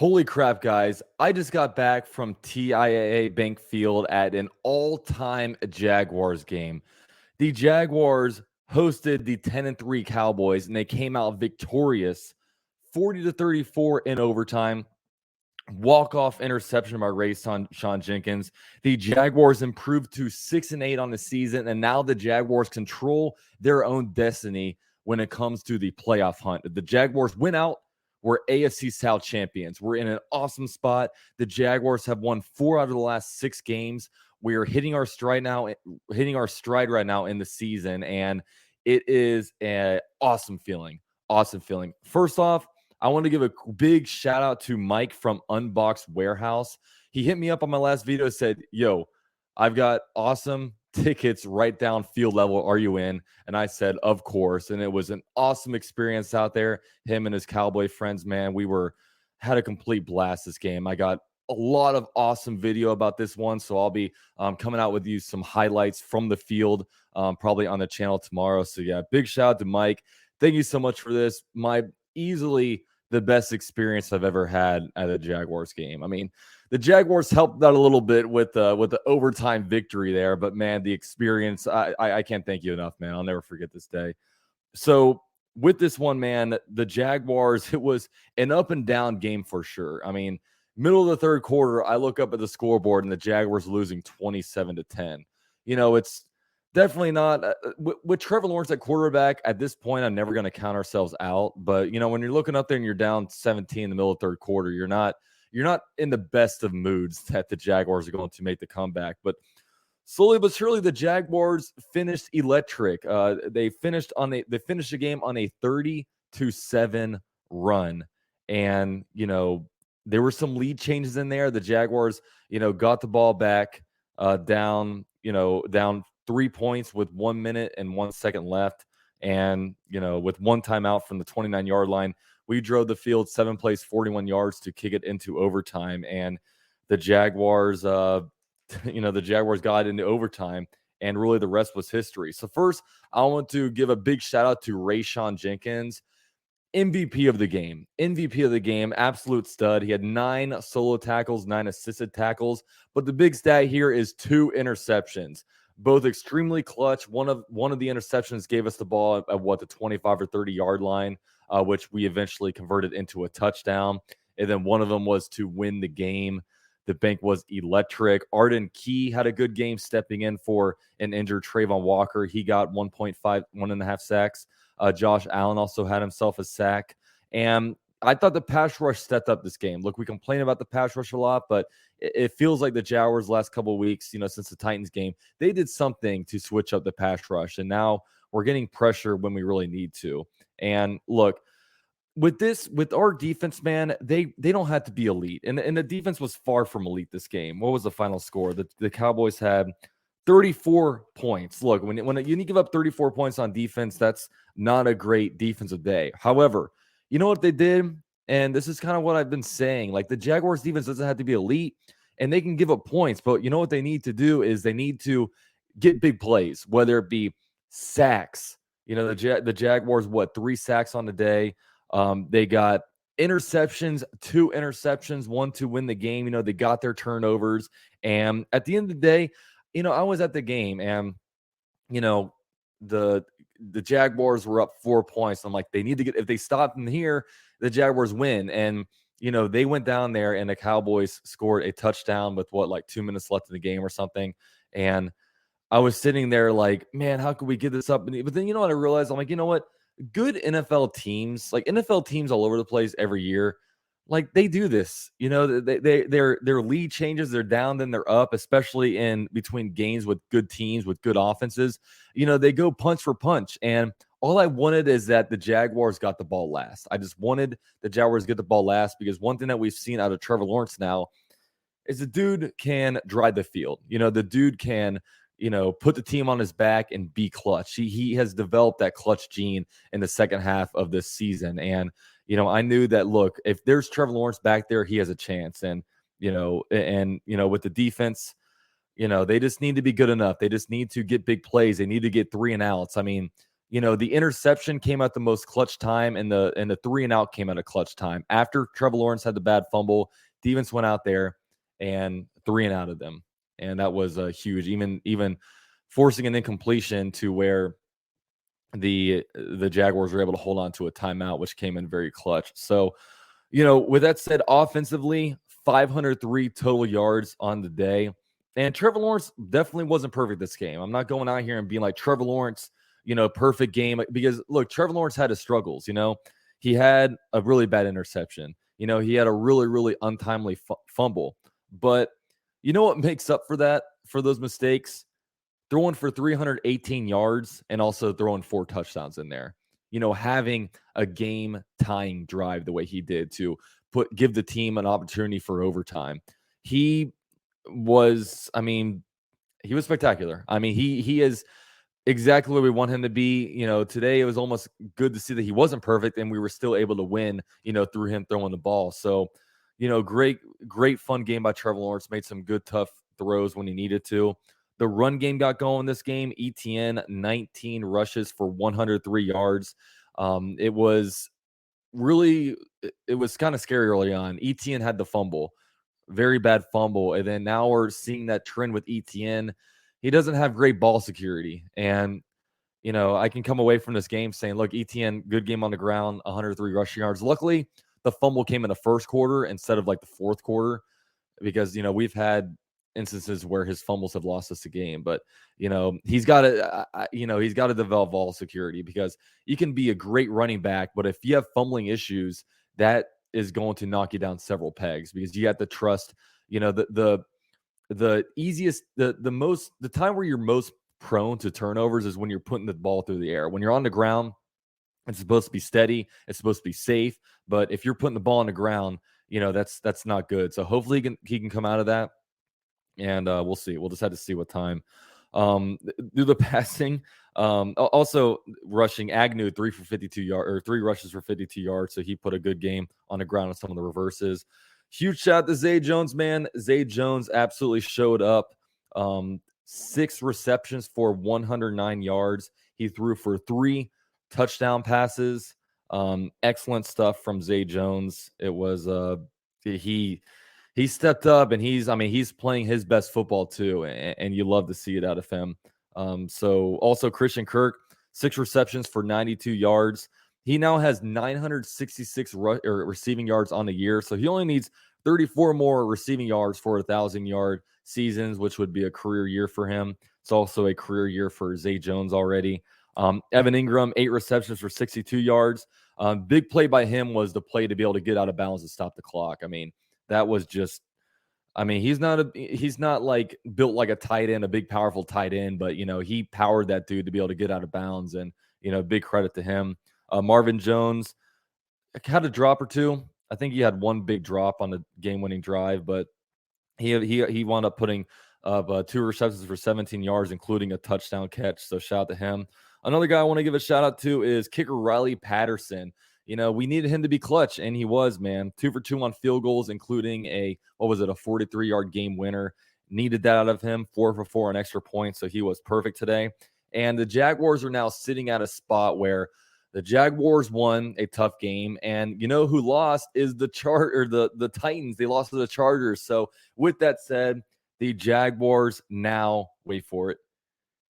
Holy crap, guys. I just got back from TIAA Bank Field at an all-time Jaguars game. The Jaguars hosted the 10-3 Cowboys, and they came out victorious 40-34 in overtime. Walk-off interception by Sean Jenkins. The Jaguars improved to 6-8 on the season, and now the Jaguars control their own destiny when it comes to the playoff hunt. The Jaguars win out. We're AFC South champions. We're in an awesome spot. The Jaguars have won 4 out of the last 6 games. We are hitting our stride right now in the season, and it is an awesome feeling. Awesome feeling. First off, I want to give a big shout out to Mike from Unboxed Warehouse. He hit me up on my last video and said, yo, I've got awesome tickets right down field level. Are you in? And I said, of course. And it was an awesome experience out there. Him and his Cowboy friends, man, had a complete blast this game. I got a lot of awesome video about this one. So I'll be coming out with you some highlights from the field, probably on the channel tomorrow. So yeah, big shout out to Mike. Thank you so much for this. My easily the best experience I've ever had at a Jaguars game. I mean, the Jaguars helped out a little bit with the overtime victory there, but man, the experience, I can't thank you enough, man. I'll never forget this day. So with this one, man, the Jaguars, it was an up and down game for sure. I mean, middle of the third quarter, I look up at the scoreboard and the Jaguars losing 27-10. You know, it's definitely not with Trevor Lawrence at quarterback. At this point, I'm never going to count ourselves out. But you know, when you're looking up there and you're down 17 in the middle of the third quarter, you're not in the best of moods that the Jaguars are going to make the comeback. But slowly but surely, the Jaguars finished electric. They finished the game on a 30-7 run, and you know there were some lead changes in there. The Jaguars, got the ball back down 3 points with 1 minute and 1 second left. And, with one timeout from the 29-yard line, we drove the field 7 plays, 41 yards to kick it into overtime. And the Jaguars, the Jaguars got into overtime, and really the rest was history. So first, I want to give a big shout out to Sean Jenkins, MVP of the game, absolute stud. He had 9 solo tackles, 9 assisted tackles. But the big stat here is 2 interceptions, both extremely clutch. One of the interceptions gave us the ball at the 25 or 30-yard line, which we eventually converted into a touchdown. And then one of them was to win the game. The bank was electric. Arden Key had a good game stepping in for an injured Trayvon Walker. He got 1.5 sacks. Josh Allen also had himself a sack. And I thought the pass rush stepped up this game. Look, we complain about the pass rush a lot, but it feels like the Jaguars last couple of weeks, since the Titans game, they did something to switch up the pass rush. And now we're getting pressure when we really need to. And look, with our defense, man, they don't have to be elite. And the defense was far from elite this game. What was the final score? The Cowboys had 34 points. Look, when you give up 34 points on defense, that's not a great defensive day. However, you know what they did? And this is kind of what I've been saying. Like, the Jaguars defense doesn't have to be elite, and they can give up points. But you know what they need to do is they need to get big plays, whether it be sacks. The Jaguars, 3 sacks on the day. They got interceptions, 2 interceptions, 1 to win the game. They got their turnovers. And at the end of the day, I was at the game, and, the Jaguars were up 4 points. I'm like, they need to if they stop them here, the Jaguars win. And, they went down there, and the Cowboys scored a touchdown with 2 minutes left in the game or something. And I was sitting there like, man, how could we get this up? But then, what I realized? I'm like, you know what? Good NFL teams, like NFL teams all over the place every year, like they do this. Their lead changes, they're down, then they're up, especially in between games with good teams, with good offenses. They go punch for punch. And all I wanted is that the Jaguars got the ball last. I just wanted the Jaguars to get the ball last, because one thing that we've seen out of Trevor Lawrence now is the dude can drive the field. The dude can put the team on his back and be clutch. He has developed that clutch gene in the second half of this season. And, I knew that, look, if there's Trevor Lawrence back there, he has a chance. And, with the defense, they just need to be good enough. They just need to get big plays. They need to get 3 and outs. I mean, the interception came at the most clutch time, and the 3-and-out came at a clutch time. After Trevor Lawrence had the bad fumble, defense went out there and 3-and-out of them, and that was huge. Even forcing an incompletion to where the Jaguars were able to hold on to a timeout, which came in very clutch. So, with that said, offensively, 503 total yards on the day. And Trevor Lawrence definitely wasn't perfect this game. I'm not going out here and being like Trevor Lawrence, perfect game. Because, look, Trevor Lawrence had his struggles, He had a really bad interception. He had a really, really untimely fumble. But you know what makes up for that, for those mistakes? Throwing for 318 yards and also throwing 4 touchdowns in there. Having a game-tying drive the way he did to give the team an opportunity for overtime. He was spectacular. He is exactly where we want him to be. Today it was almost good to see that he wasn't perfect and we were still able to win, through him throwing the ball. So, great fun game by Trevor Lawrence. Made some good, tough throws when he needed to. The run game got going this game. ETN, 19 rushes for 103 yards. It was kind of scary early on. ETN had the fumble, very bad fumble. And then now we're seeing that trend with ETN. He doesn't have great ball security. And, I can come away from this game saying, look, ETN, good game on the ground, 103 rushing yards. Luckily, the fumble came in the first quarter instead of like the fourth quarter because, we've had instances where his fumbles have lost us a game, but he's got to develop ball security because you can be a great running back, but if you have fumbling issues, that is going to knock you down several pegs because you have to trust, the easiest, the time where you're most prone to turnovers is when you're putting the ball through the air. When you're on the ground, it's supposed to be steady, it's supposed to be safe, but if you're putting the ball on the ground, that's not good. So hopefully he can come out of that. And we'll see. We'll just have to see what time. Do the passing. Also rushing Agnew 3 rushes for 52 yards. So he put a good game on the ground on some of the reverses. Huge shout to Zay Jones, man. Zay Jones absolutely showed up. 6 receptions for 109 yards. He threw for 3 touchdown passes. Excellent stuff from Zay Jones. It was he stepped up and he's playing his best football too. And you love to see it out of him. So also Christian Kirk, 6 receptions for 92 yards. He now has 966 receiving yards on the year. So he only needs 34 more receiving yards for 1,000-yard seasons, which would be a career year for him. It's also a career year for Zay Jones already. Evan Ingram, 8 receptions for 62 yards. Big play by him was the play to be able to get out of bounds and stop the clock. That was just, he's not like built like a tight end, a big, powerful tight end, but, he powered that dude to be able to get out of bounds and, big credit to him. Marvin Jones had a drop or two. I think he had one big drop on the game-winning drive, but he wound up putting up 2 receptions for 17 yards, including a touchdown catch. So shout out to him. Another guy I want to give a shout out to is kicker Riley Patterson. We needed him to be clutch, and he was, man. 2 for 2 on field goals, including a 43-yard game winner. Needed that out of him. 4 for 4 on extra points, so he was perfect today. And the Jaguars are now sitting at a spot where the Jaguars won a tough game, and who lost is the Titans. They lost to the Chargers. So with that said, the Jaguars now, wait for it,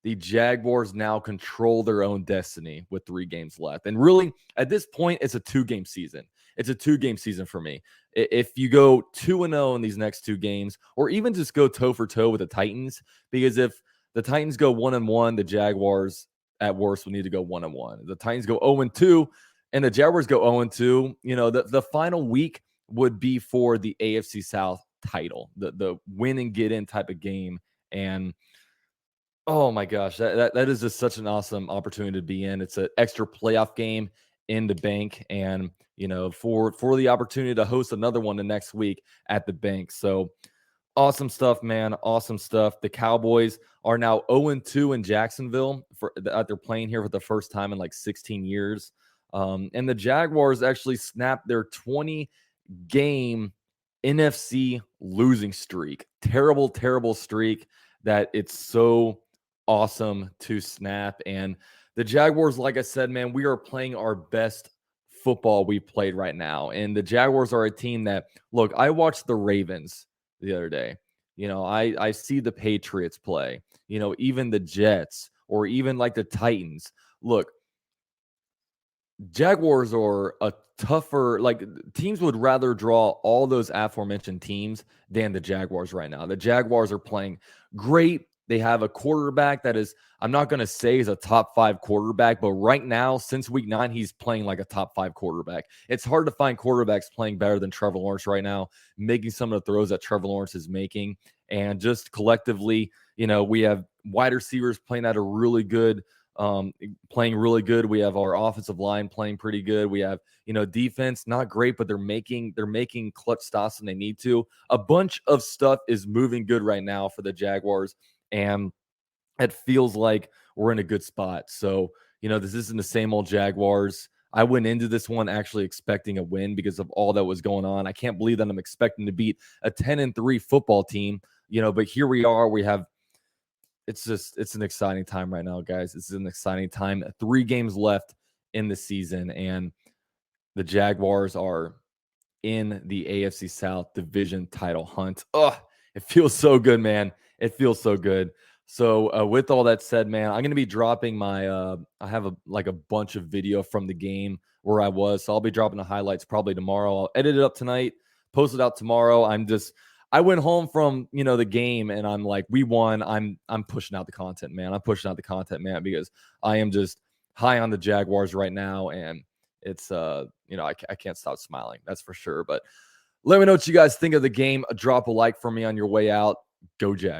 the Jaguars now control their own destiny with 3 games left. And really, at this point, it's a 2-game season. It's a 2-game season for me. If you go 2-0 in these next 2 games, or even just go toe for toe with the Titans, because if the Titans go 1-1, the Jaguars at worst will need to go 1-1. The Titans go 0-2, and the Jaguars go 0-2. The final week would be for the AFC South title, the win and get in type of game. And oh my gosh, that is just such an awesome opportunity to be in. It's an extra playoff game in the bank, and for the opportunity to host another one the next week at the bank. So awesome stuff, man. Awesome stuff. The Cowboys are now 0-2 in Jacksonville they're playing here for the first time in like 16 years. And the Jaguars actually snapped their 20-game NFC losing streak. Terrible, terrible streak that it's so awesome to snap. And the Jaguars, like I said, man, we are playing our best football we've played right now. And the Jaguars are a team that, look, I watched the Ravens the other day. I see the Patriots play, even the Jets or even like the Titans. Look, Jaguars are a tougher, like teams would rather draw all those aforementioned teams than the Jaguars right now. The Jaguars are playing great. They have a quarterback that is, I'm not going to say is a top 5 quarterback, but right now, since week 9, he's playing like a top 5 quarterback. It's hard to find quarterbacks playing better than Trevor Lawrence right now, making some of the throws that Trevor Lawrence is making. And just collectively, we have wide receivers playing at a really good playing really good. We have our offensive line playing pretty good. We have, defense not great, but they're making clutch stops when they need to. A bunch of stuff is moving good right now for the Jaguars, and it feels like we're in a good spot. So, this isn't the same old Jaguars. I went into this one actually expecting a win because of all that was going on. I can't believe that I'm expecting to beat a 10-3 football team, but here we are. We have it's an exciting time right now, guys. It's an exciting time. 3 games left in the season, and the Jaguars are in the AFC South division title hunt. Oh, it feels so good, man. It feels so good. So with all that said, man, I'm going to be dropping my I have a bunch of video from the game where I was. So I'll be dropping the highlights probably tomorrow. I'll edit it up tonight, post it out tomorrow. I went home from, the game and I'm like, we won. I'm pushing out the content, man. I'm pushing out the content, man, because I am just high on the Jaguars right now. And it's, I can't stop smiling. That's for sure. But let me know what you guys think of the game. Drop a like for me on your way out. Go Jag.